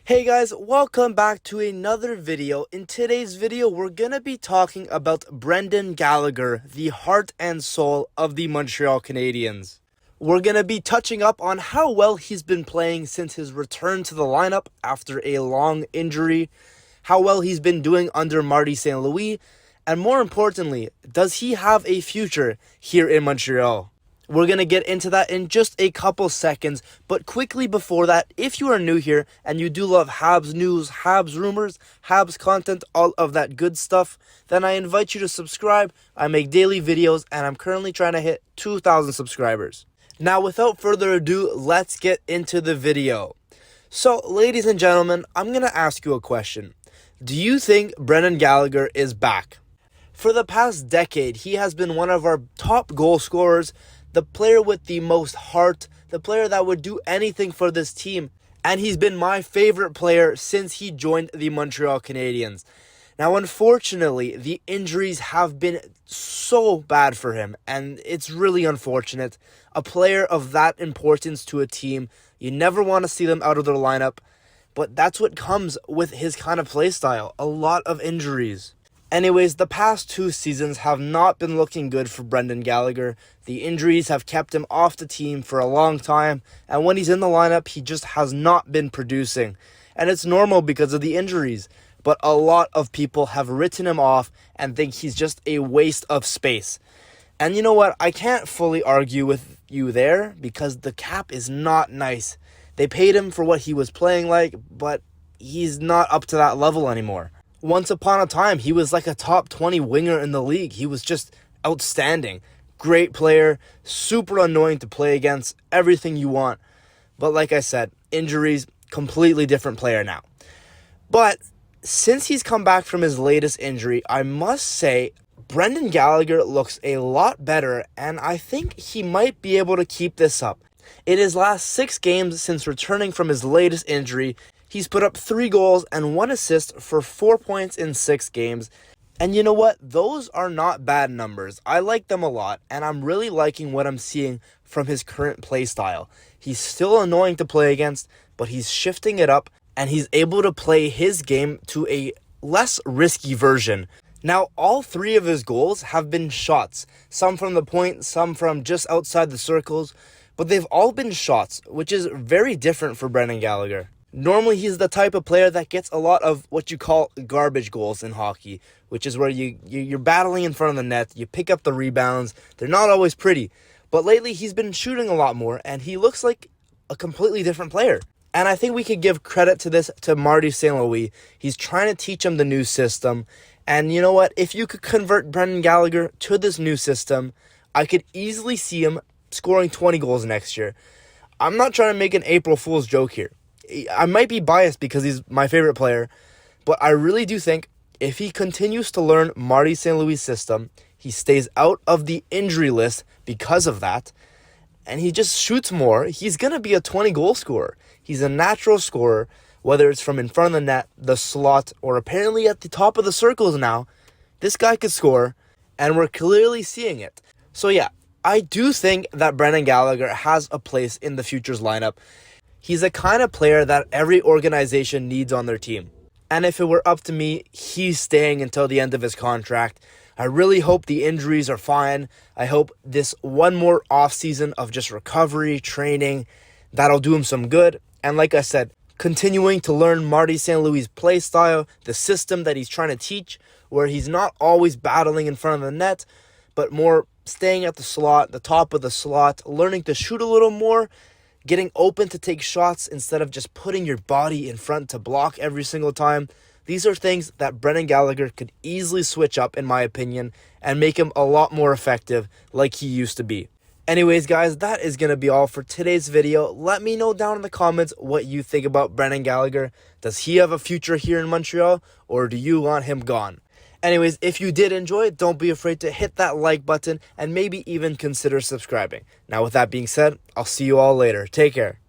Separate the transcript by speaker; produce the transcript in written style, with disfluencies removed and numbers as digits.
Speaker 1: Hey guys, welcome back to another video. In today's video, we're gonna be talking about Brendan Gallagher, the heart and soul of the Montreal Canadiens. We're gonna be touching up on how well he's been playing since his return to the lineup after a long injury, how well he's been doing under Marty St. Louis, and more importantly, does he have a future here in Montreal? We're going to get into that in just a couple seconds, but quickly before that, if you are new here and you do love Habs news, Habs rumors, Habs content, all of that good stuff, then I invite you to subscribe. I make daily videos and I'm currently trying to hit 2,000 subscribers. Now, without further ado, let's get into the video. So, ladies and gentlemen, I'm going to ask you a question. Do you think Brendan Gallagher is back? For the past decade, he has been one of our top goal scorers, the player with the most heart, the player that would do anything for this team, and he's been my favorite player since he joined the Montreal Canadiens. Now, unfortunately, the injuries have been so bad for him, and it's really unfortunate. A player of that importance to a team, you never want to see them out of their lineup, but that's what comes with his kind of play style, a lot of injuries. Anyways, the past 2 seasons have not been looking good for Brendan Gallagher. The injuries have kept him off the team for a long time, and when he's in the lineup, he just has not been producing. And it's normal because of the injuries, but a lot of people have written him off and think he's just a waste of space. And you know what? I can't fully argue with you there because the cap is not nice. They paid him for what he was playing like, but he's not up to that level anymore. Once upon a time, he was like a top 20 winger in the league. He was just outstanding. Great player, super annoying to play against, everything you want. But like I said, injuries, completely different player now. But since he's come back from his latest injury, I must say Brendan Gallagher looks a lot better, and I think he might be able to keep this up. In his last 6 games since returning from his latest injury, he's put up 3 goals and 1 assist for 4 points in 6 games. And you know what? Those are not bad numbers. I like them a lot, and I'm really liking what I'm seeing from his current play style. He's still annoying to play against, but he's shifting it up, and he's able to play his game to a less risky version. Now, all 3 of his goals have been shots. Some from the point, some from just outside the circles, but they've all been shots, which is very different for Brendan Gallagher. Normally, he's the type of player that gets a lot of what you call garbage goals in hockey, which is where you're battling in front of the net, you pick up the rebounds. They're not always pretty, but lately he's been shooting a lot more, and he looks like a completely different player. And I think we could give credit to this to Marty St. Louis. He's trying to teach him the new system, and you know what? If you could convert Brendan Gallagher to this new system, I could easily see him scoring 20 goals next year. I'm not trying to make an April Fool's joke here. I might be biased because he's my favorite player, but I really do think if he continues to learn Marty St. Louis' system, he stays out of the injury list because of that, and he just shoots more, he's going to be a 20-goal scorer. He's a natural scorer, whether it's from in front of the net, the slot, or apparently at the top of the circles now. This guy could score, and we're clearly seeing it. So yeah, I do think that Brendan Gallagher has a place in the future's lineup. He's the kind of player that every organization needs on their team. And if it were up to me, he's staying until the end of his contract. I really hope the injuries are fine. I hope this one more offseason of just recovery, training, that'll do him some good. And like I said, continuing to learn Marty St. Louis' play style, the system that he's trying to teach, where he's not always battling in front of the net, but more staying at the slot, the top of the slot, learning to shoot a little more, getting open to take shots instead of just putting your body in front to block every single time. These are things that Brendan Gallagher could easily switch up, in my opinion, and make him a lot more effective like he used to be. Anyways, guys, that is going to be all for today's video. Let me know down in the comments what you think about Brendan Gallagher. Does he have a future here in Montreal, or do you want him gone? Anyways, if you did enjoy it, don't be afraid to hit that like button and maybe even consider subscribing. Now, with that being said, I'll see you all later. Take care.